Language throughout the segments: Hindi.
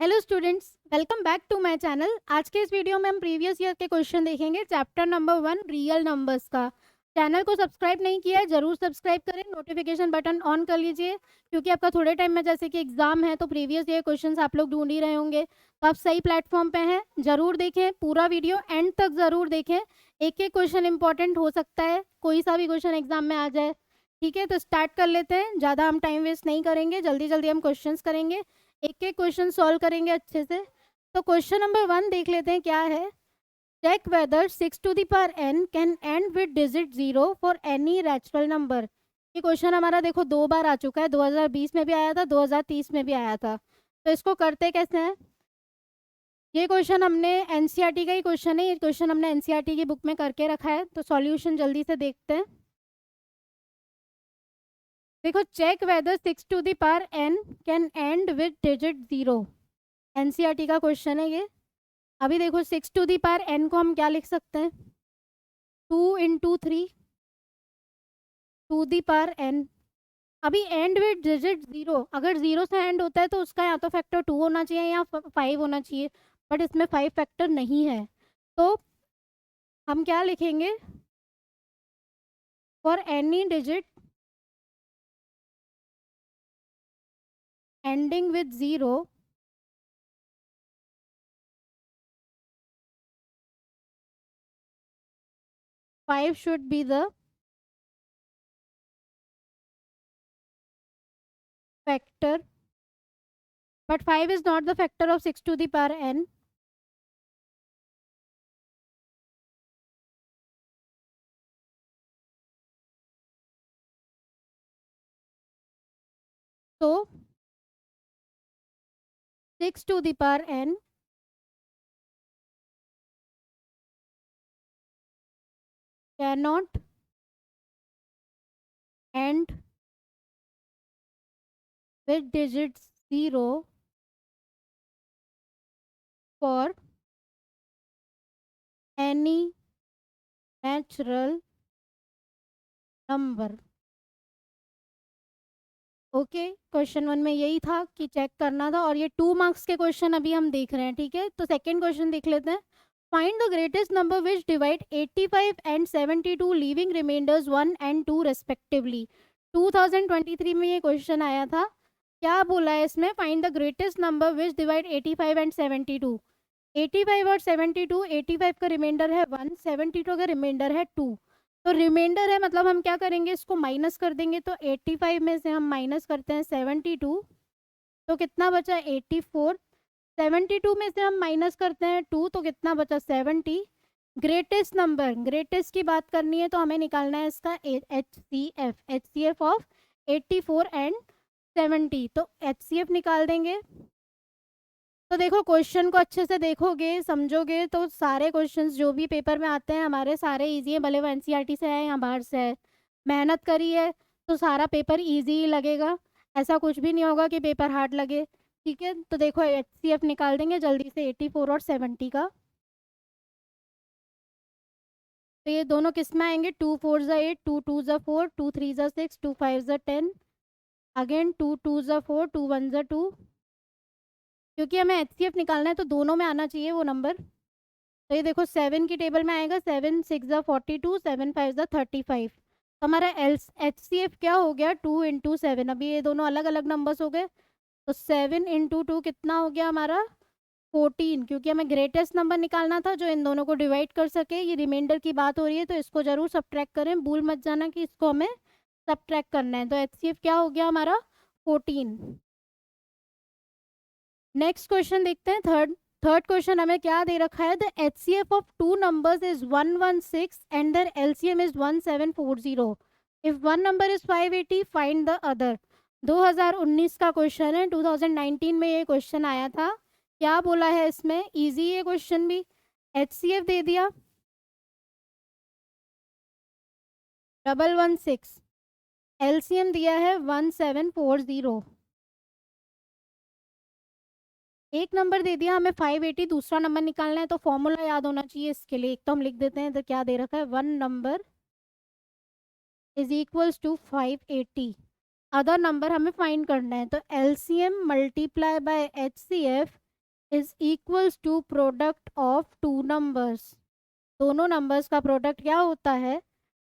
Hello students, welcome back to my channel. आज के इस वीडियो में हम प्रीवियस ईयर के क्वेश्चन देखेंगे चैप्टर नंबर 1 रियल नंबर्स का। चैनल को सब्सक्राइब नहीं किया है जरूर सब्सक्राइब करें, नोटिफिकेशन बटन ऑन कर लीजिए क्योंकि आपका थोड़े टाइम में जैसे कि एग्जाम है तो प्रीवियस ईयर क्वेश्चंस आप लोग ढूंढ ही रहे होंगे, तो आप सही प्लेटफॉर्म पे हैं। जरूर देखें पूरा वीडियो, एंड तक जरूर देखें। एक एक क्वेश्चन इंपॉर्टेंट हो सकता है, कोई सा भी क्वेश्चन एग्जाम में आ जाए। ठीक है, तो स्टार्ट कर लेते हैं। ज़्यादा हम टाइम वेस्ट नहीं करेंगे, जल्दी जल्दी हम क्वेश्चन करेंगे, एक एक क्वेश्चन सॉल्व करेंगे अच्छे से। तो क्वेश्चन नंबर 1 देख लेते हैं क्या है। Check whether 6 to the power n can end with digit 0 for any rational number. ये क्वेश्चन हमारा देखो 2 बार आ चुका है, 2020 में भी आया था, 2030 में भी आया था। तो इसको करते कैसे हैं। ये क्वेश्चन हमने एनसीईआरटी का ही क्वेश्चन है, ये क्वेश्चन हमने एनसीईआरटी की बुक में करके रखा है। तो सॉल्यूशन जल्दी से देखते हैं। देखो, check whether 6 to the power n can end with digit 0। NCERT का क्वेश्चन है ये। अभी देखो 6 टू दी पावर n को हम क्या लिख सकते हैं, 2 × 3 टू दी पावर n। अभी एंड विद डिजिट 0, अगर 0 से एंड होता है तो उसका या तो फैक्टर 2 होना चाहिए या 5 होना चाहिए, बट इसमें 5 फैक्टर नहीं है। तो हम क्या लिखेंगे, for any digit ending with 0 5 should be the factor, but 5 is not the factor of 6 to the power n. So 6 to the power n cannot end with digits 0 for any natural number। Okay, question 1 में यही था कि चेक करना था, और ये 2 मार्क्स के क्वेश्चन अभी हम देख रहे हैं। ठीक है, तो सेकंड क्वेश्चन देख लेते हैं। Find the greatest number which divide 85 and 72 leaving remainders 1 and 2 respectively. 2023 में ये क्वेश्चन आया था। क्या बोला है इसमें, find the greatest number which divide 85 and 72। 85 और 72, 85 का रिमाइंडर है 1, 72 का रिमाइंडर है 2। तो रिमाइंडर है मतलब हम क्या करेंगे, इसको माइनस कर देंगे। तो 85 में से हम माइनस करते हैं 72, तो कितना बचा 84। 72 में से हम माइनस करते हैं 2, तो कितना बचा 70। ग्रेटेस्ट नंबर, ग्रेटेस्ट की बात करनी है तो हमें निकालना है इसका H C F of 84 and 70। तो एच सी एफ निकाल देंगे। तो देखो, क्वेश्चन को अच्छे से देखोगे समझोगे तो सारे क्वेश्चंस जो भी पेपर में आते हैं हमारे सारे इजी है, भले वो एनसीईआरटी से है या बाहर से है। मेहनत करी है तो सारा पेपर इजी ही लगेगा, ऐसा कुछ भी नहीं होगा कि पेपर हार्ड लगे। ठीक है, तो देखो एचसीएफ निकाल देंगे जल्दी से 84 और 70 का। तो ये दोनों किस में आएंगे, 2 4 ज़ा 8, 2 2 ज़ा 4, 2 3 ज़ा 6, 2 5 ज़ा 10, अगेन 2 2 ज़ा 4, 2 1 ज़ा 2। क्योंकि हमें एचसीएफ निकालना है तो दोनों में आना चाहिए वो नंबर। तो ये देखो 7 की टेबल में आएगा, 7 6 ज़ा 42, 7 5 ज़ा 35। तो हमारा एच सी एफ क्या हो गया, 2 × 7। अभी ये दोनों अलग अलग नंबर्स हो गए, तो 7 × 2 कितना हो गया हमारा 14। क्योंकि हमें ग्रेटेस्ट नंबर निकालना था जो इन दोनों को डिवाइड कर सके। ये रिमाइंडर की बात हो रही है तो इसको जरूर सब्ट्रैक्ट करें, भूल मत जाना कि इसको हमें सब्ट्रैक्ट करना है। तो एच सी एफ क्या हो गया हमारा 14। नेक्स्ट क्वेश्चन देखते हैं। थर्ड थर्ड क्वेश्चन हमें क्या दे रखा है, the H C F of two numbers is 116 and their LCM is 1740। If one number is 580 find the other. 2019 का क्वेश्चन है, 2019 में ये क्वेश्चन आया था। क्या बोला है इसमें, इजी है क्वेश्चन भी। एच सी एफ दे दिया 116, एलसीएम दिया है 1740, एक नंबर दे दिया हमें 580, दूसरा नंबर निकालना है तो फॉर्मूला याद होना चाहिए इसके लिए। एक तो हम लिख देते हैं, तो क्या दे रखा है, one number is equals to 580, other number हमें फाइंड करना है। तो LCM multiply by HCF is equals to product of two numbers. दोनों नंबर्स का प्रोडक्ट क्या होता है?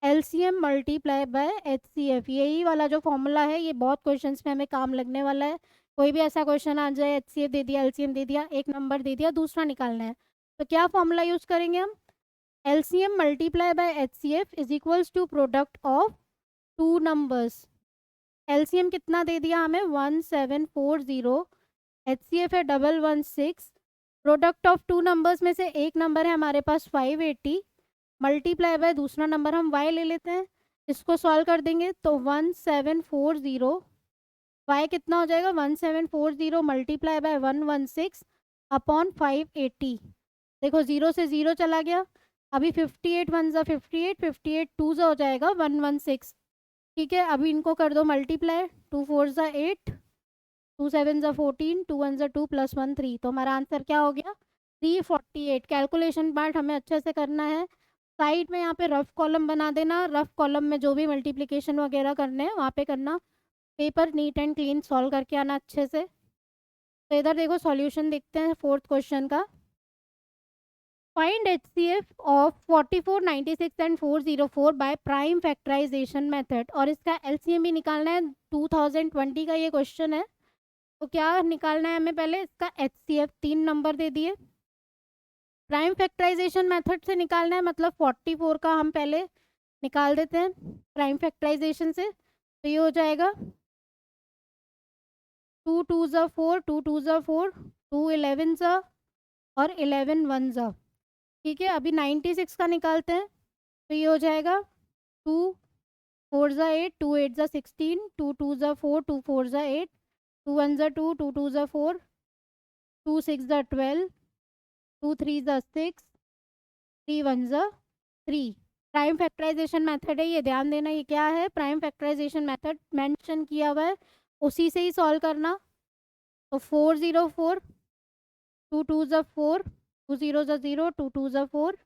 LCM multiply by HCF. यही वाला जो फॉर्मूला है ये बहुत क्वेश्चंस में हमें काम लगने वाला है। कोई भी ऐसा क्वेश्चन आ जाए, एचसीएफ दे दिया, एलसीएम दे दिया, एक नंबर दे दिया, दूसरा निकालना है, तो क्या फॉर्मूला यूज करेंगे हम? LCM multiply by HCF is equals to product of two numbers. LCM कितना दे दिया हमें? 1740। एचसीएफ है 116। प्रोडक्ट ऑफ टू नंबर्स में से एक नंबर है हमारे पास 580, मल्टीप्लाई बाय दूसरा नंबर हम y ले लेते हैं। इसको सॉल्व कर देंगे तो 1740, y कितना हो जाएगा? 1740 मल्टीप्लाई बाय 116 अपॉन 580। देखो 0 से 0 चला गया। अभी 58 वन ज़ा 58, 58 टू ज़ा हो जाएगा 116। ठीक है, अभी इनको कर दो मल्टीप्लाई। 2 4 ज़ा 8, 2 7 ज़ा 14, 2 1 ज़ा 2 प्लस 1 3। तो हमारा आंसर क्या हो गया? 348। कैलकुलेशन पार्ट हमें अच्छे से करना है। साइड में यहाँ पे रफ कॉलम बना देना। रफ कॉलम में जो भी मल्टीप्लिकेशन वगैरह करने हैं वहाँ पे करना। Paper neat and clean solve करके आना अच्छे से। तो इधर देखो सॉल्यूशन देखते हैं फोर्थ क्वेश्चन का। Find HCF of 44, 96 and 404 by prime factorization method. और इसका एलसीएम भी निकालना है। 2020 का ये क्वेश्चन है। तो क्या निकालना है हमें? पहले इसका एचसीएफ 3 नंबर दे दिए। प्राइम फैक्टराइजेशन मेथड से निकालना है, मतलब 44 का हम पहले निकाल देते हैं प्राइम फैक्टराइजेशन से। तो ये हो जाएगा 2 2 ज़ा 4, 2 2 ज़ा 4, 2 11 ज़ा और 11 1 ज़ा। ठीक है, अभी 96 का निकालते हैं। तो ये हो जाएगा 2 4 ज़ा 8, 2 8 ज़ा 16, 2 2 ज़ा 4, 2 4 ज़ा 8, 2 1 ज़ा 2, 2 2 ज़ा 4, 2 6 ज़ा 12, 2 3 ज़ा 6, 3 1 ज़ा 3। प्राइम फैक्टराइजेशन मेथड है ये, ध्यान देना। ये क्या है? प्राइम फैक्टराइजेशन मेथड मेंशन किया हुआ है, उसी से ही सॉल्व करना। तो 404, 2 2 ज़ा 4, 2 0 ज़ा 0, 2 2 ज़ा 4,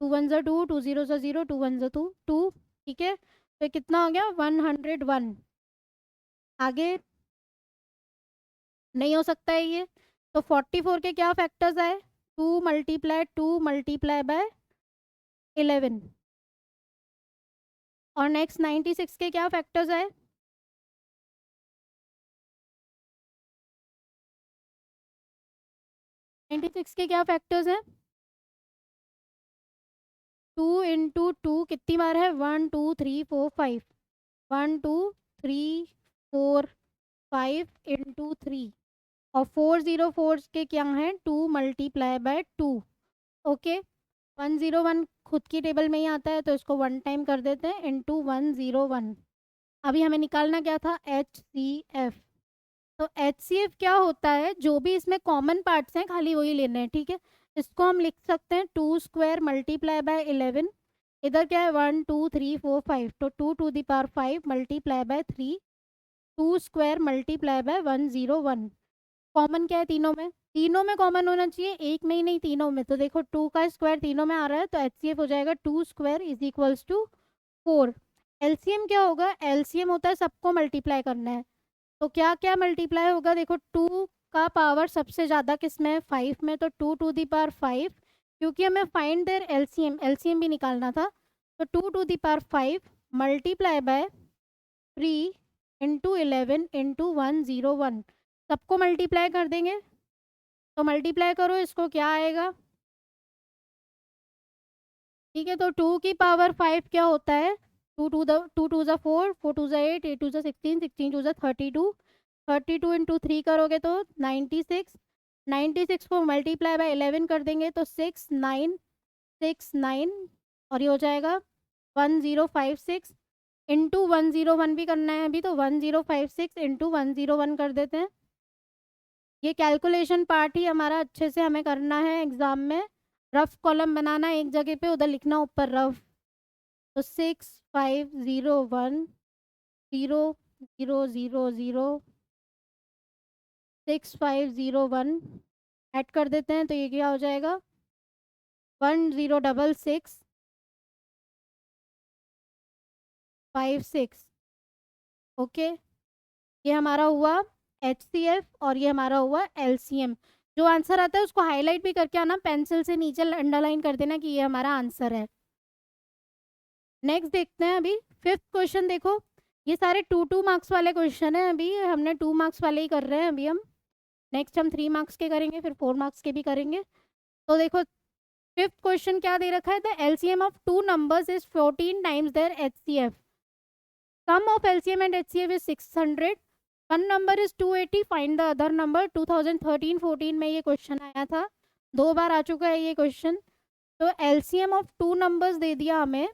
2 1 ज़ा 2, 2 0 ज़ा 0, 2 1 ज़ा 2 2। ठीक है, तो कितना हो गया? 101। आगे नहीं हो सकता है ये। तो 44 के क्या फैक्टर्स आए? 2 मल्टीप्लाई 2 मल्टीप्लाई बाय 11। और नेक्स्ट 96 के क्या फैक्टर्स आए? 96 के क्या फैक्टर्स हैं? 2 इंटू 2 कितनी बार है? 1 2 3 4 5। 1 2 3 4 5 इंटू 3। और 404 के क्या हैं? 2 मल्टीप्लाई बाय 2। ओके, 101 खुद की टेबल में ही आता है, तो इसको 1 टाइम कर देते हैं इंटू 101। अभी हमें निकालना क्या था? H C F. तो एच सी एफ क्या होता है? जो भी इसमें कॉमन पार्ट्स हैं खाली वही लेने हैं। ठीक है, इसको हम लिख सकते हैं 2 स्क्वायर मल्टीप्लाई बाय 11। इधर क्या है? 1 2 3 4 5, तो 2 to the power 5 multiply by 3, 2 square multiply by 101। Common क्या है तीनों में? तीनों में कॉमन होना चाहिए, एक में ही नहीं, तीनों में। तो देखो 2 का स्क्वायर तीनों में आ रहा है, तो एच सी एफ हो जाएगा 2 square is equals to 4। LCM क्या होगा? एलसीएम होता है सबको मल्टीप्लाई करना है। तो क्या क्या मल्टीप्लाई होगा? देखो 2 का पावर सबसे ज़्यादा किस में है? 5 में। तो 2 टू दी पावर 5, क्योंकि हमें फाइंड देयर एलसीएम, एलसीएम भी निकालना था। तो 2 to the power 5 multiply by 3 into 11 into 101। सबको मल्टीप्लाई कर देंगे। तो मल्टीप्लाई करो इसको, क्या आएगा? ठीक है, तो 2 की पावर 5 क्या होता है? 2 टू ज़ा 4, 4 टू ज़ा 8, 8 टू ज़ा 16, 16 टू ज़ा 32। 32 इंटू 3 करोगे तो 96। 96 को मल्टीप्लाई बाय 11 कर देंगे तो 6969। और ये हो जाएगा 1056 इंटू 101 भी करना है अभी, तो 1056 इंटू 101 कर देते हैं। ये कैलकुलेशन पार्ट ही हमारा अच्छे से हमें करना है एग्जाम में। रफ कॉलम बनाना एक जगह पे, उधर लिखना ऊपर रफ। तो 6501 0 0 0 0 6501 ऐड कर देते हैं, तो ये क्या हो जाएगा? 1066 56। ओके, ये हमारा हुआ एच सी एफ और ये हमारा हुआ एल सी एम। जो आंसर आता है उसको हाईलाइट भी करके आना, पेंसिल से नीचे अंडरलाइन कर देना कि ये हमारा आंसर है। नेक्स्ट देखते हैं अभी 5th क्वेश्चन। देखो ये सारे 2 मार्क्स वाले क्वेश्चन है, अभी हमने 2 मार्क्स वाले ही कर रहे हैं अभी हम। नेक्स्ट हम 3 मार्क्स के करेंगे, फिर 4 मार्क्स के भी करेंगे। तो देखो 5th क्वेश्चन क्या दे रखा है, the LCM of 2 numbers is 14 times their HCF. Sum of LCM and HCF is 600। One number is 280, find the other number. 2013-14 में ये क्वेश्चन आया था, 2 बार आ चुका है ये क्वेश्चन। तो एलसीएम ऑफ 2 नंबर्स दे दिया हमें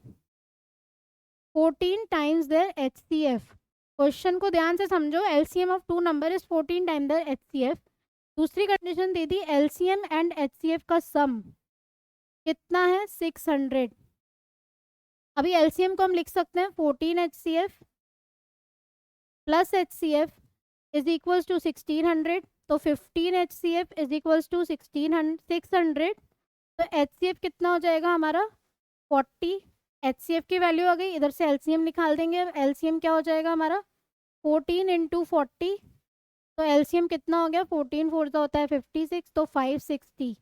14 टाइम्स देयर एचसीएफ। क्वेश्चन को ध्यान से समझो, LCM of 2 number is 14 time their HCF. दूसरी कंडीशन दे दी एलसीएम एंड एचसीएफ का सम कितना है, 600। अभी एलसीएम को हम लिख सकते हैं 14 HCF plus HCF is equals to 1600। तो 15 एचसीएफ इज इक्वल्स टू 600। तो एचसीएफ कितना हो जाएगा हमारा 40। एचसीएफ की वैल्यू आ गई, इधर से एलसीएम निकाल देंगे। एलसीएम क्या हो जाएगा हमारा 14 × 40। तो एलसीएम कितना हो गया, 14 4 होता है 56, तो 560।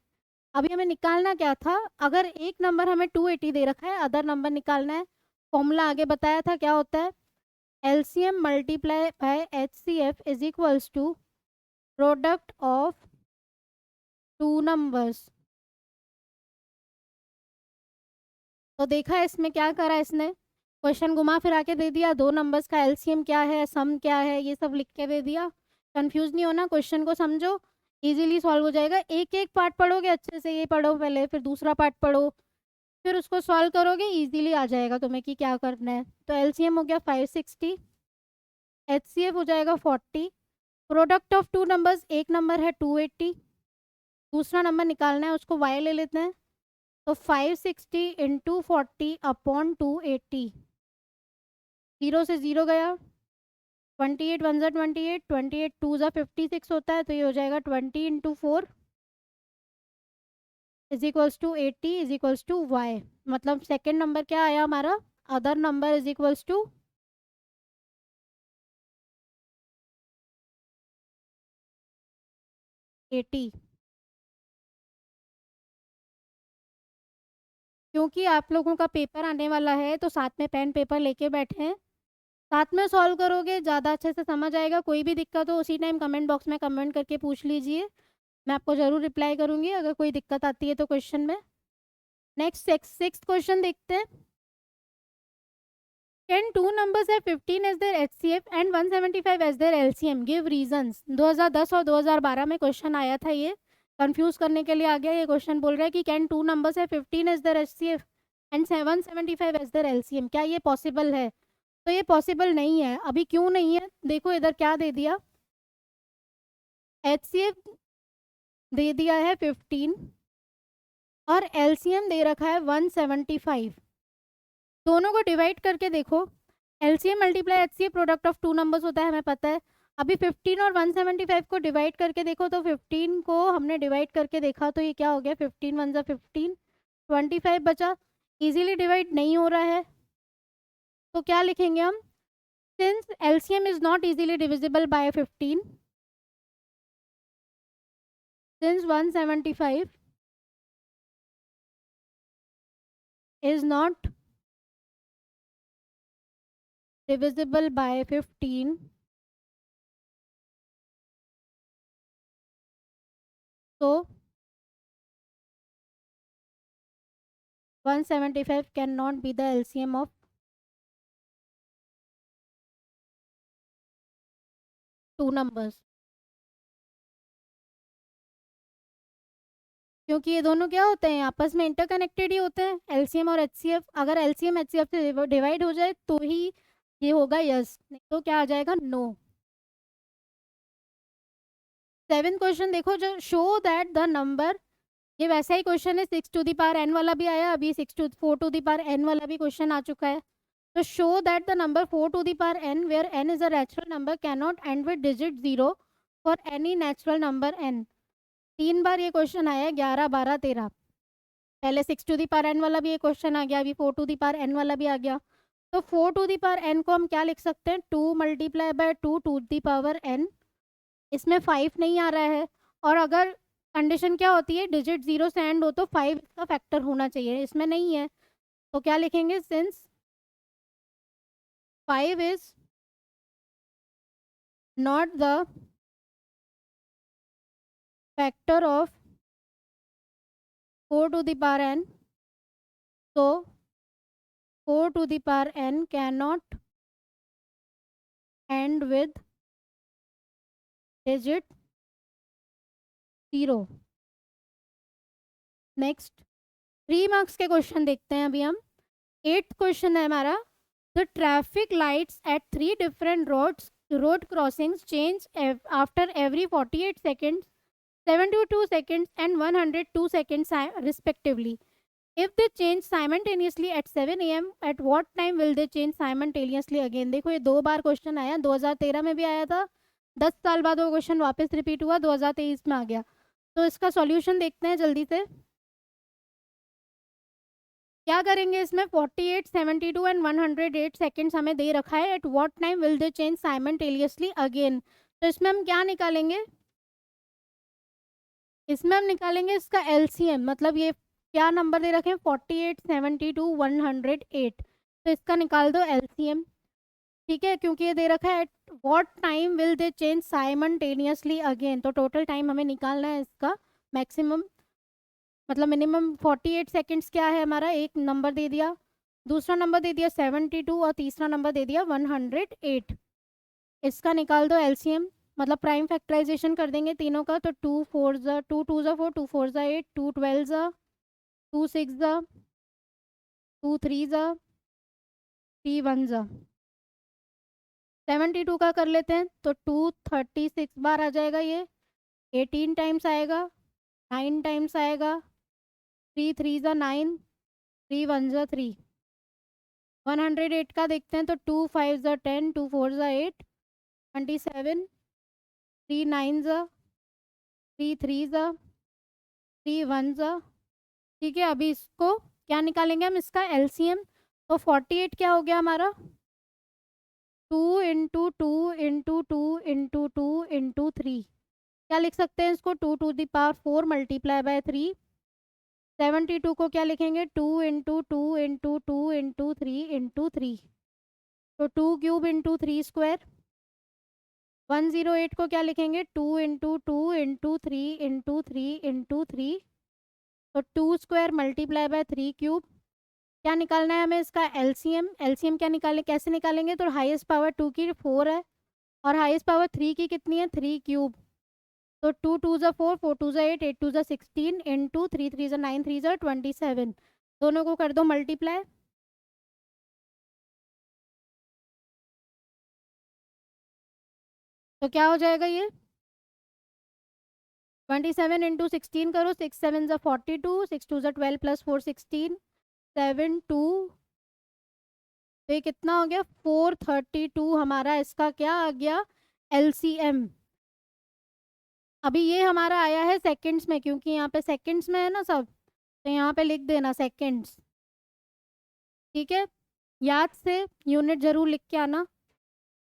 अभी हमें निकालना क्या था, अगर एक नंबर हमें 280 दे रखा है, अदर नंबर निकालना है। फॉर्मूला आगे बताया था क्या होता है, LCM multiply by HCF is equals to product of 2 numbers. तो देखा इसमें क्या करा इसने, क्वेश्चन घुमा फिरा के दे दिया, 2 नंबर्स का एलसीएम क्या है, सम क्या है, ये सब लिख के दे दिया। कंफ्यूज नहीं होना, क्वेश्चन को समझो, इजीली सॉल्व हो जाएगा। एक एक पार्ट पढ़ोगे अच्छे से, ये पढ़ो पहले, फिर दूसरा पार्ट पढ़ो, फिर उसको सॉल्व करोगे, इजीली आ जाएगा तुम्हें कि क्या करना है। तो एलसीएम हो गया 560, एचसीएफ हो जाएगा 40। प्रोडक्ट ऑफ 2 नंबर्स, एक नंबर है 280, दूसरा नंबर निकालना है, उसको वाई ले लेते हैं। तो 560 × 40 अपॉन 280, 0 से 0 गया, 28 1 ज़ा 28, 28 2 ज़ा 56 होता है। तो ये हो जाएगा 20 × 4 is equals to 80 is equals to Y. मतलब सेकेंड नंबर क्या आया हमारा, other number is equals to 80। क्योंकि आप लोगों का पेपर आने वाला है तो साथ में पेन पेपर लेके बैठे हैं, साथ में सॉल्व करोगे ज़्यादा अच्छे से समझ आएगा। कोई भी दिक्कत हो उसी टाइम कमेंट बॉक्स में कमेंट करके पूछ लीजिए, मैं आपको ज़रूर रिप्लाई करूँगी अगर कोई दिक्कत आती है तो क्वेश्चन में। नेक्स्ट 6th क्वेश्चन देखते हैं। Can 2 numbers have 15 as their HCF and 175 as their LCM? Give reasons। 2010 और 2012 में क्वेश्चन आया था, ये कंफ्यूज करने के लिए आ गया। ये क्वेश्चन बोल रहा है कि can 2 numbers have 15 as their HCF and 175 as their LCM? क्या ये पॉसिबल है? तो ये पॉसिबल नहीं है। अभी क्यों नहीं है, देखो इधर क्या दे दिया, HCF दे दिया है 15 और LCM दे रखा है 175। दोनों को डिवाइड करके देखो, LCM multiply HCF product of 2 numbers होता है, हमें पता है। अभी 15 और 175 को डिवाइड करके देखो, तो 15 को हमने डिवाइड करके देखा तो ये क्या हो गया, 15 1 ज़ा 15, 25 बचा, इजीली डिवाइड नहीं हो रहा है। तो क्या लिखेंगे हम, since LCM is not easily divisible by 15, since 175 is not divisible by 15, so 175 cannot be the LCM of 2 numbers। क्योंकि ये दोनों क्या होते हैं, आपस में इंटरकनेक्टेड ही होते हैं, एलसीएम और एचसीएफ। अगर एलसीएम एचसीएफ से डिवाइड हो जाए तो ही ये होगा यस, नहीं तो क्या आ जाएगा, नो। 7th क्वेश्चन देखो, जो शो दैट द नंबर, ये वैसा ही क्वेश्चन है, 6 टू द पावर n वाला भी आया, अभी 4 टू द पावर n वाला भी क्वेश्चन आ चुका है। तो show that the number 4 to the power n where n is a natural number can not end with digit 0 for any natural number n। 3 बार ये क्वेश्चन आया है, 11 12 13। पहले 6 टू दी पावर n वाला भी एक क्वेश्चन आ गया, अभी 4 टू दी पावर n वाला भी आ गया। तो 4 टू दी पावर n को हम क्या लिख सकते हैं, 2 multiply by 2 to the power n। इसमें 5 नहीं आ रहा है, और अगर कंडीशन क्या होती है, डिजिट 0 से एंड हो तो 5 इसका फैक्टर होना चाहिए, इसमें नहीं है तो क्या लिखेंगे, since 5 is not the factor of 4 to the power n, so 4 to the power n cannot end with digit 0. Next 3 marks के क्वेश्चन देखते हैं अभी हम। 8th क्वेश्चन है हमारा, the traffic lights at 3 different road crossings change after every 48 seconds, 72 seconds and 102 seconds respectively. If they change simultaneously at 7 a.m., at what time will they change simultaneously again? देखो ये 2 बार क्वेश्चन आया, 2013 में भी आया था, 10 साल बाद वो क्वेश्चन वापस रिपीट हुआ, 2023 में आ गया। तो इसका सॉल्यूशन देखते हैं जल्दी से। क्या करेंगे इसमें, 48, 72 एंड 108 सेकेंड्स हमें दे रखा है, at what time will they change simultaneously again. तो इसमें हम क्या निकालेंगे, इसमें हम निकालेंगे इसका एलसीएम, मतलब ये क्या नंबर दे रखे हैं, 48, 72, 108, तो इसका निकाल दो एलसीएम, ठीक है, क्योंकि ये दे रखा है at what time will they change simultaneously again, तो टोटल टाइम हमें निकालना है इसका मैक्सिमम, मतलब मिनिमम 48 सेकेंड्स क्या है हमारा, एक नंबर दे दिया, दूसरा नंबर दे दिया 72 और तीसरा नंबर दे दिया 108, इसका निकाल दो एलसीएम, मतलब प्राइम फैक्टराइजेशन कर देंगे तीनों का, तो 2 4 ज़ा 2 2 ज़ा 4, 2 4 ज़ा 8, 2 12 ज़ा 2 6 ज़ा 2 3 ज़ा 3 1 ज़ा 72 का कर लेते हैं, तो 236 बार आ जाएगा, ये 18 टाइम्स आएगा, 9 टाइम्स आएगा, 3 3 ज़ा 9, 3 1 ज़ा 3। 108 का देखते हैं, तो 2 5 ज़ा 10, 2 4 ज़ा 8, 27, 3 9 ज़ा 3 3 ज़ा 3 1 ज़ा, ठीक है। अभी इसको क्या निकालेंगे हम, इसका एलसीएम, तो 48 क्या हो गया हमारा, 2 इंटू 2 इंटू 2 इंटू 2 इंटू 3, क्या लिख सकते हैं इसको, 2 to the power 4 multiply by 3। 72 को क्या लिखेंगे, 2 इंटू 2 इंटू 2 इंटू 3 इंटू 3, तो 2 क्यूब इंटू 3 स्क्वायर। 108 को क्या लिखेंगे, 2 इंटू 2 इंटू 3 इंटू 3 इंटू 3, तो 2 स्क्वायर मल्टीप्लाई बाय 3 क्यूब। क्या निकालना है हमें, इसका एलसीएम, एलसीएम क्या निकालें, कैसे निकालेंगे, तो हाईएस्ट पावर 2 की 4 है और हाईएस्ट पावर 3 की कितनी है, 3 क्यूब, तो 2 2 ज़ा 4, 4 2 ज़ा 8, 8 2 ज़ा 16 इंटू 3 3 ज़ा 9, 3 ज़ा 27, दोनों को कर दो मल्टीप्लाई, तो क्या हो जाएगा ये, 27 इंटू 16 करो, 6 7 ज़ा 42, 6 2 ज़ा 12 प्लस 4 16, 7 2, तो ये कितना हो गया, 432 हमारा इसका क्या आ गया, एलसीएम। अभी ये हमारा आया है सेकंड्स में, क्योंकि यहाँ पे सेकंड्स में है ना सब, तो यहाँ पे लिख देना सेकंड्स, ठीक है, याद से यूनिट जरूर लिख के आना।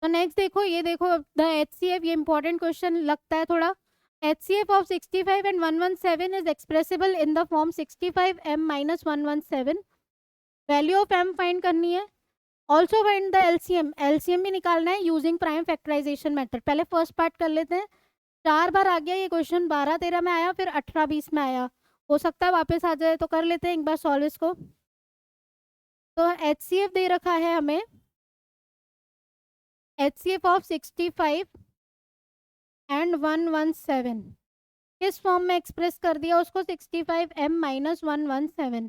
तो नेक्स्ट देखो, ये देखो द एचसीएफ, ये इंपॉर्टेंट क्वेश्चन लगता है थोड़ा। HCF of 65 and 117 is expressible in the form 65m minus 117, value of m find करनी है, also find the LCM, LCM भी निकालना है यूजिंग प्राइम फैक्टराइजेशन मेथड। पहले फर्स्ट पार्ट कर लेते हैं, 4 बार आ गया ये क्वेश्चन, 12 13 में आया, फिर 18 20 में आया, हो सकता है वापस आ जाए, तो कर लेते हैं एक बार सॉल्व इसको। तो HCF दे रखा है हमें, HCF ऑफ 65 एंड 117 किस फॉर्म में एक्सप्रेस कर दिया उसको, 65m माइनस 117।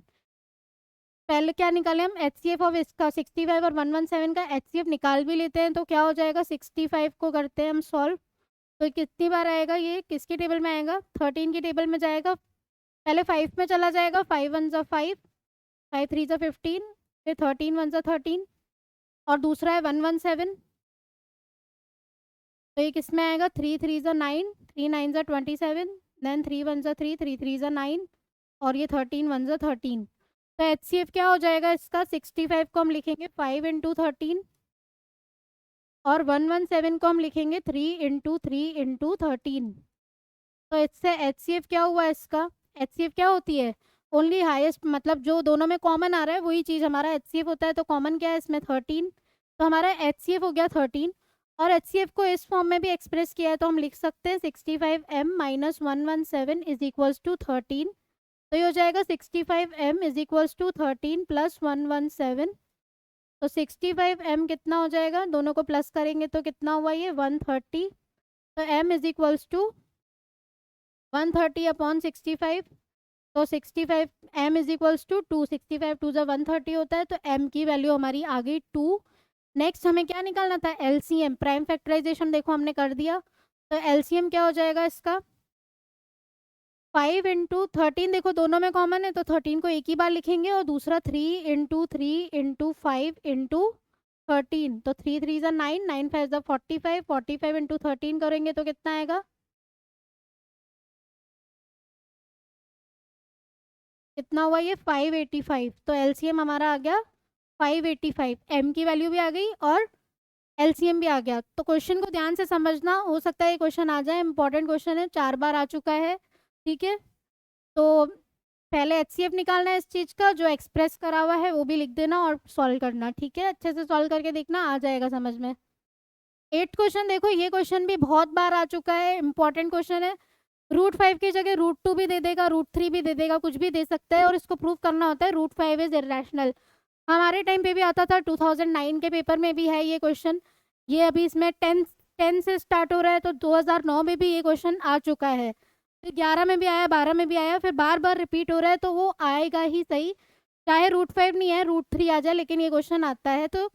पहले क्या निकाले हम, HCF ऑफ इसका 65 और 117 का HCF निकाल भी लेते हैं, तो क्या हो जाएगा, 65 को करते हैं हम सॉल्व, तो कितनी बार आएगा, ये किसकी टेबल में आएगा, 13 की टेबल में जाएगा, पहले 5 में चला जाएगा, 5 1 ज़ा 5, 5 3 ज़ा 15, फिर 13 1 ज़ा 13, और दूसरा है 117, तो ये किस में आएगा, 3 3 ज़ा 9, 3 9 ज़ा 27, देन 3 1 ज़ा 3, 3 3 ज़ा 9, और ये 13 1 ज़ा 13, तो HCF क्या हो जाएगा इसका, 65 को हम लिखेंगे 5 इंटू 13, और 117 को हम लिखेंगे 3 इंटू 3 इंटू 13, तो इससे HCF क्या हुआ इसका, HCF क्या होती है, ओनली हाईएस्ट, मतलब जो दोनों में कॉमन आ रहा है वही चीज़ हमारा HCF होता है। तो कॉमन क्या है इसमें 13, तो हमारा HCF हो गया 13। और HCF को इस फॉर्म में भी एक्सप्रेस किया है तो हम लिख सकते हैं 65m minus 117 is equals to 13। तो ये हो जाएगा 65m is equals to 13 plus 117। तो 65m कितना हो जाएगा, दोनों को प्लस करेंगे तो कितना हुआ ये 130। तो m is equals to 130 upon 65। तो 65 m is equals to 2, 65 to जो 130 होता है, तो m की वैल्यू हमारी आ गई 2। नेक्स्ट हमें क्या निकालना था, LCM, प्राइम फैक्टराइजेशन देखो हमने कर दिया। तो LCM क्या हो जाएगा इसका, 5 इंटू 13, देखो दोनों में कॉमन है तो 13 को एक ही बार लिखेंगे, और दूसरा 3 इंटू 3 इंटू 5 इंटू 13। तो 3 3 ज़ा 9, 9 5 ज़ा 45, 45 इंटू 13 करेंगे तो कितना आएगा, कितना हुआ ये 585। तो LCM हमारा आ गया 585, m की वैल्यू भी आ गई और LCM भी आ गया। तो क्वेश्चन को ध्यान से समझना, हो सकता है ये क्वेश्चन आ जाए, इंपॉर्टेंट क्वेश्चन है, 4 बार आ चुका है, ठीक है। तो पहले HCF निकालना है इस चीज़ का, जो एक्सप्रेस करा हुआ है वो भी लिख देना और सॉल्व करना, ठीक है, अच्छे से सॉल्व करके देखना, आ जाएगा समझ में। 8 क्वेश्चन देखो, ये क्वेश्चन भी बहुत बार आ चुका है, इंपॉर्टेंट क्वेश्चन है। √5 की जगह √2 भी दे देगा, √3 भी दे देगा, कुछ भी दे सकता है, और इसको प्रूव करना होता है √5 इज इरेशनल। हमारे टाइम पे भी आता था, 2009 के पेपर में भी है ये क्वेश्चन। ये अभी इसमें 10 से स्टार्ट हो रहा है, तो 2009 में भी ये क्वेश्चन आ चुका है, फिर 11 में भी आया, 12 में भी आया, फिर बार बार रिपीट हो रहा है, तो वो आएगा ही सही, चाहे √5 नहीं है, √3 आ जाए, लेकिन ये क्वेश्चन आता है। तो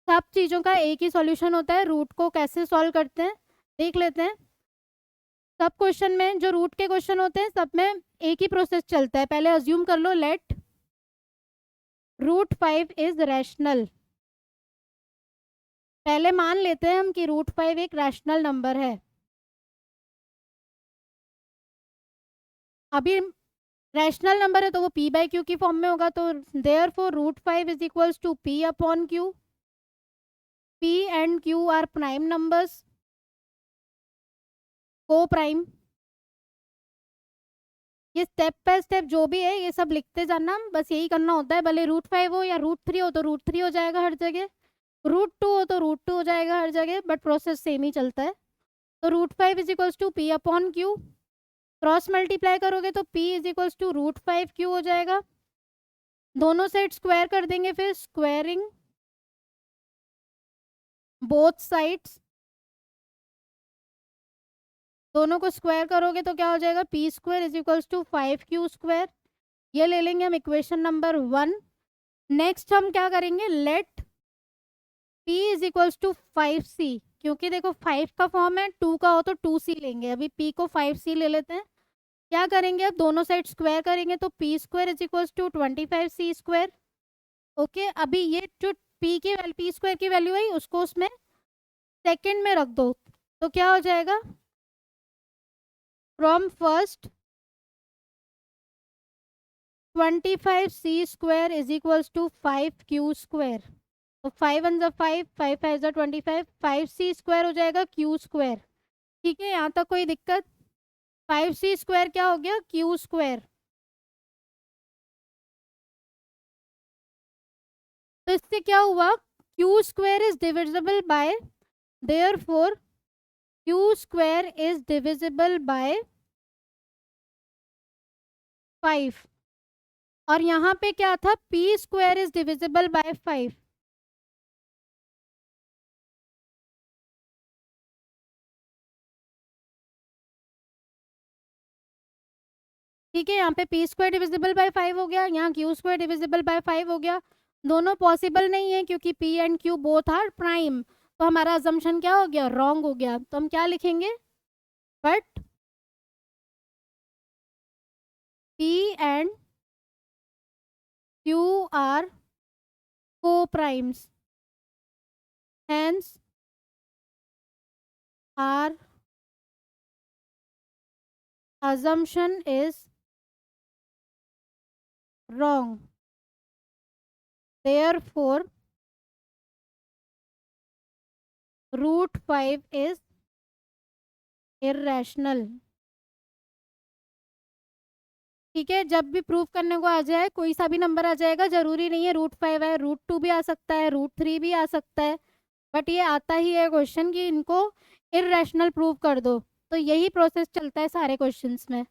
सब चीज़ों का एक ही सॉल्यूशन होता है, रूट को कैसे सॉल्व करते हैं देख लेते हैं। सब क्वेश्चन में जो रूट के क्वेश्चन होते हैं सब में एक ही प्रोसेस चलता है। पहले अज्यूम कर लो, लेट √5 इज रैशनल। पहले मान लेते हैं हम कि √5 एक रैशनल नंबर है। अभी रैशनल नंबर है तो वो p/q की फॉर्म में होगा, तो therefore √5 is equals to p upon q। p and q are prime numbers, coprime. ये स्टेप बाय स्टेप जो भी है ये सब लिखते जाना, बस यही करना होता है, भले √5 हो या √3 हो तो √3 हो जाएगा हर जगह, √2 हो तो √2 हो जाएगा हर जगह, बट प्रोसेस सेम ही चलता है। तो √5 is equals to p upon q, cross multiply करोगे तो p is equals to √5q हो जाएगा। दोनों साइड स्क्वायर कर देंगे, फिर स्क्वायरिंग बोथ साइड्स, दोनों को स्क्वायर करोगे तो क्या हो जाएगा, p² is equals to 5q²। ये ले लेंगे हम इक्वेशन नंबर 1। नेक्स्ट हम क्या करेंगे, let p is equals to 5c, क्योंकि देखो 5 का फॉर्म है, 2 का हो तो 2c लेंगे, अभी p को 5c ले लेते हैं। क्या करेंगे, अब दोनों साइड स्क्वायर करेंगे तो p² is equals to 25c²। Okay, अभी ये जो p² की वैल्यू है उसको उसमें सेकंड में रख दो, तो क्या हो जाएगा, from first 25c² is equals to 5q²। तो 5 1 जा 5, 5 5 जा 25, 5c² हो जाएगा q²। ठीक है, यहाँ तक कोई दिक्कत, 5c² क्या हो गया, q²। तो इससे क्या हुआ, q² is divisible by, therefore q² is divisible by 5। और यहाँ पे क्या था, p² इज डिविजिबल बाय 5। ठीक है, यहाँ पे p² डिविजिबल बाय 5 हो गया, यहाँ q² डिविजिबल बाय 5 हो गया। दोनों पॉसिबल नहीं है क्योंकि p and q both are prime, तो हमारा अजम्पशन क्या हो गया, रॉन्ग हो गया। तो हम क्या लिखेंगे, but p and q are coprimes, hence our assumption is wrong, therefore √5 is irrational। ठीक है, जब भी प्रूव करने को आ जाए कोई सा भी नंबर आ जाएगा, जरूरी नहीं है √5 है, √2 भी आ सकता है, √3 भी आ सकता है, बट ये आता ही है क्वेश्चन कि इनको इर्रेशनल प्रूव कर दो। तो यही प्रोसेस चलता है सारे क्वेश्चंस में।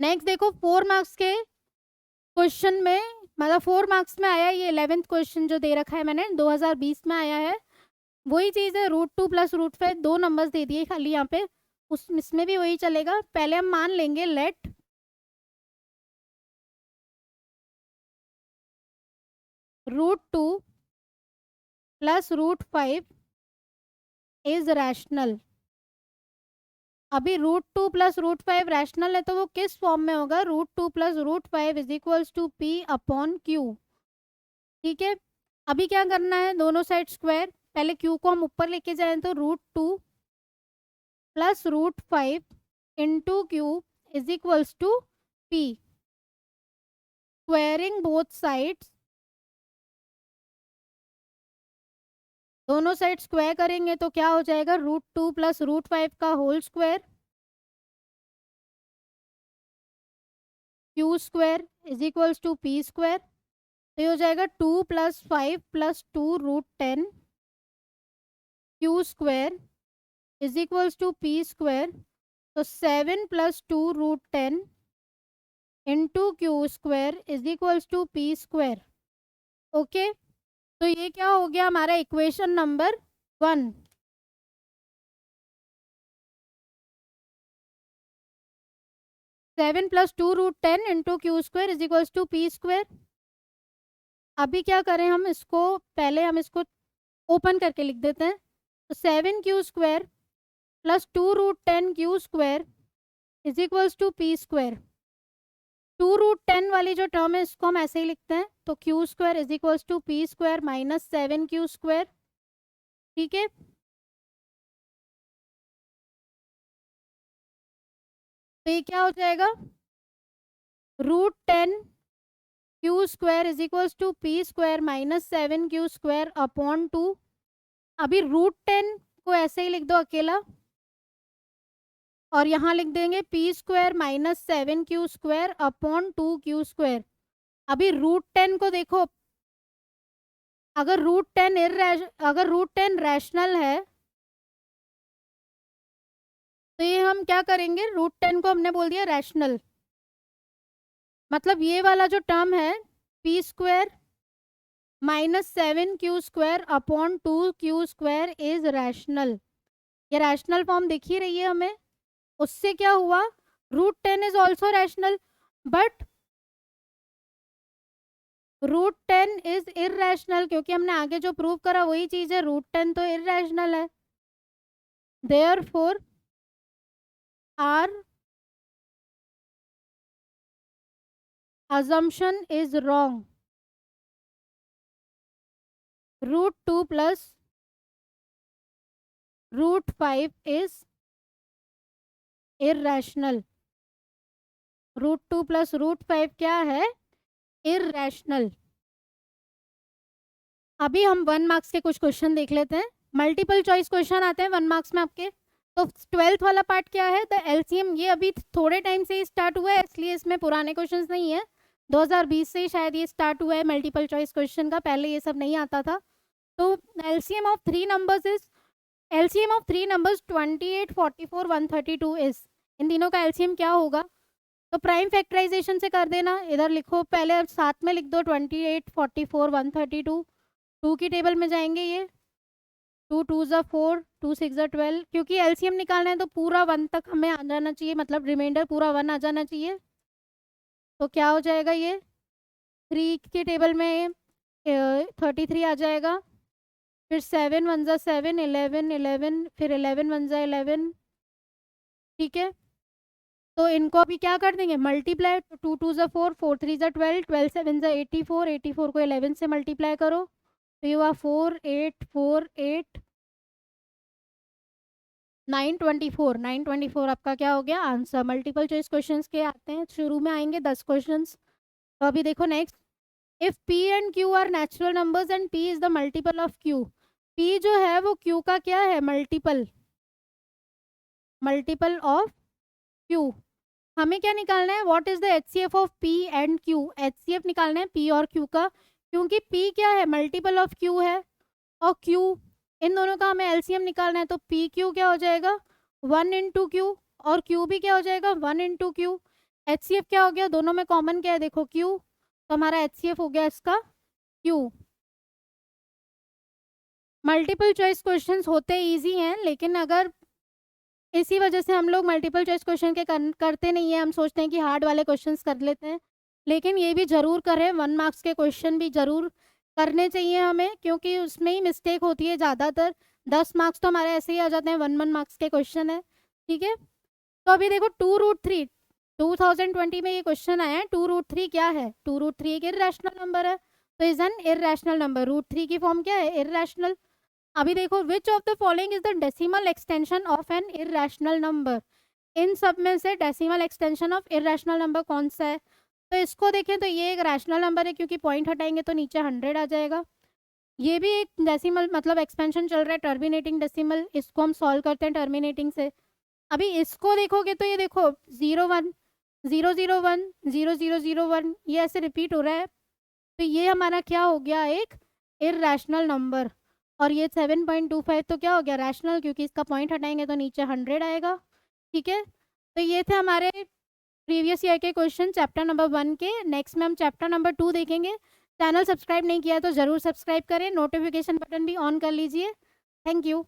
नेक्स्ट देखो 4 मार्क्स के क्वेश्चन में, मतलब 4 मार्क्स में आया ये 11th क्वेश्चन जो दे रखा है मैंने, 2020 में आया है। वही चीज़ है, √2 + √5 दो नंबर्स दे दिए खाली यहाँ पे, उस इसमें भी वही चलेगा। पहले हम मान लेंगे लेट √2 + √5 इज रैशनल। अभी √2 + √5 रैशनल है, तो वो किस फॉर्म में होगा? √2 + √5 इज इक्वल्स टू P/Q। ठीक है, अभी क्या करना है, दोनों साइड स्क्वायर, पहले Q को हम ऊपर लेके जाएं तो √2 + √5 into Q is equals to P। Squaring both sides, दोनों साइड स्क्वायर करेंगे तो क्या हो जाएगा? √2 + √5 का whole square Q square is equals to P square. तो ये हो जाएगा 2 + 5 + 2 √10 Q square is equals to P square. तो 7 + 2 √10 into Q square is equals to P square. Okay, तो ये क्या हो गया हमारा equation number 1। 7 + 2 √10 into Q square is equals to P square. अभी क्या करें हम इसको, पहले हम इसको ओपन करके लिख देते हैं। तो 7Q square + 2 √10 Q square is equals to P square. 2 √10 वाली जो टर्म है इसको हम ऐसे ही लिखते हैं, तो Q square is equals to P square minus 7Q square. ठीक है, तो ये क्या हो जाएगा? √10 Q square is equals to P square minus 7Q square upon 2। अभी √10 को ऐसे ही लिख दो अकेला, और यहाँ लिख देंगे P square minus 7Q square upon 2Q square. अभी √10 को देखो, अगर √10 रैशनल है तो ये हम क्या करेंगे, √10 को हमने बोल दिया रैशनल, मतलब ये वाला जो टर्म है P square minus 7Q square upon 2Q square is rational. ये रैशनल फॉर्म दिख ही रही है हमें। उससे क्या हुआ, √10 is also rational, but √10 is irrational, क्योंकि हमने आगे जो प्रूव करा वही चीज है, √10 तो इररेशनल है। Therefore our assumption is wrong. √2 + √5 is irrational. √2 + √5 क्या है? irrational. अभी हम 1 मार्क्स के कुछ क्वेश्चन देख लेते हैं। मल्टीपल चॉइस क्वेश्चन आते हैं 1 मार्क्स में आपके। तो 12th वाला पार्ट क्या है, द एलसीएम, ये अभी थोड़े टाइम से ही स्टार्ट हुआ है, इसलिए इसमें पुराने क्वेश्चंस नहीं है। 2020 से ही शायद ये स्टार्ट हुआ है मल्टीपल चॉइस क्वेश्चन का, पहले ये सब नहीं आता था। तो LCM of 3 numbers is, LCM of 3 numbers 28, 44, 132 is, इन तीनों का LCM क्या होगा? तो प्राइम फैक्टराइजेशन से कर देना, इधर लिखो, पहले साथ में लिख दो 28, 44, 132, 2 की टेबल में जाएंगे ये, 2 2 ज़ा 4, 2 6 ज़ा 12, क्योंकि LCM निकालना है तो पूरा 1 तक हमें आ जाना चाहिए, मतलब रिमाइंडर पूरा 1 आ जाना चाहिए। तो क्या हो जाएगा ये, 3 की टेबल में 33 आ जाएगा, फिर 7 1 ज़ा 7, 11 11, फिर 11 1 ज़ा 11। ठीक है, तो इनको अभी क्या कर देंगे, मल्टीप्लाई, 2 2 ज़ा 4, 4 3 ज़ा 12, 12 7 ज़ा 84, 84 को 11 से मल्टीप्लाई करो, तो ये हुआ 4 8 4 8 924, 924 आपका क्या हो गया आंसर। मल्टीपल चॉइस क्वेश्चंस के आते हैं, शुरू में आएंगे 10 क्वेश्चंस। तो अभी देखो next, if P and Q are natural numbers and P is the multiple of Q, P जो है वो Q का क्या है, मल्टीपल, मल्टीपल ऑफ Q। हमें क्या निकालना है, what is the HCF of P and Q। HCF निकालना है P और Q का, क्योंकि P क्या है, मल्टीपल ऑफ Q है, और Q, इन दोनों का हमें LCM निकालना है। तो PQ क्या हो जाएगा, 1 इंटू Q, और Q भी क्या हो जाएगा, 1 इंटू Q। HCF क्या हो गया, दोनों में कॉमन क्या है, देखो Q, तो हमारा HCF हो गया इसका Q। मल्टीपल चॉइस क्वेश्चंस होते इजी हैं, लेकिन अगर इसी वजह से हम लोग मल्टीपल चॉइस क्वेश्चन के करते नहीं है, हम सोचते हैं कि हार्ड वाले क्वेश्चंस कर लेते हैं। लेकिन ये भी ज़रूर करें, 1 मार्क्स के क्वेश्चन भी ज़रूर करने चाहिए हमें, क्योंकि उसमें ही मिस्टेक होती है ज़्यादातर। 10 मार्क्स तो हमारे ऐसे ही आ जाते हैं, 1 मार्क्स के क्वेश्चन है, ठीक है। तो अभी देखो 2√3, 2020 में ये क्वेश्चन आया है, 2√3 क्या है, 2√3 एक इर्रेशनल नंबर है, तो इज एन इर्रेशनल नंबर। √3 की फॉर्म क्या है, इर्रेशनल। अभी देखो which of the following is the decimal extension of an irrational number. इन सब में से decimal extension of irrational number कौन सा है। तो इसको देखें तो ये एक रैशनल नंबर है, क्योंकि पॉइंट हटाएंगे तो नीचे 100 आ जाएगा। ये भी एक डेसिमल मतलब एक्सपेंशन चल रहा है, टर्मिनेटिंग डेसिमल, इसको हम सॉल्व करते हैं टर्मिनेटिंग से। अभी इसको देखोगे तो ये देखो 0 1 0 0 1 0 0 0 1, ये ऐसे रिपीट हो रहा है, तो ये हमारा क्या हो गया, एक इर्रेशनल नंबर। और ये 7.25 तो क्या हो गया, रैशनल, क्योंकि इसका पॉइंट हटाएंगे तो नीचे 100 आएगा, ठीक है। तो ये थे हमारे प्रीवियस ईयर के क्वेश्चन चैप्टर नंबर 1 के। नेक्स्ट में हम चैप्टर नंबर 2 देखेंगे। चैनल सब्सक्राइब नहीं किया तो ज़रूर सब्सक्राइब करें, नोटिफिकेशन बटन भी ऑन कर लीजिए। Thank you.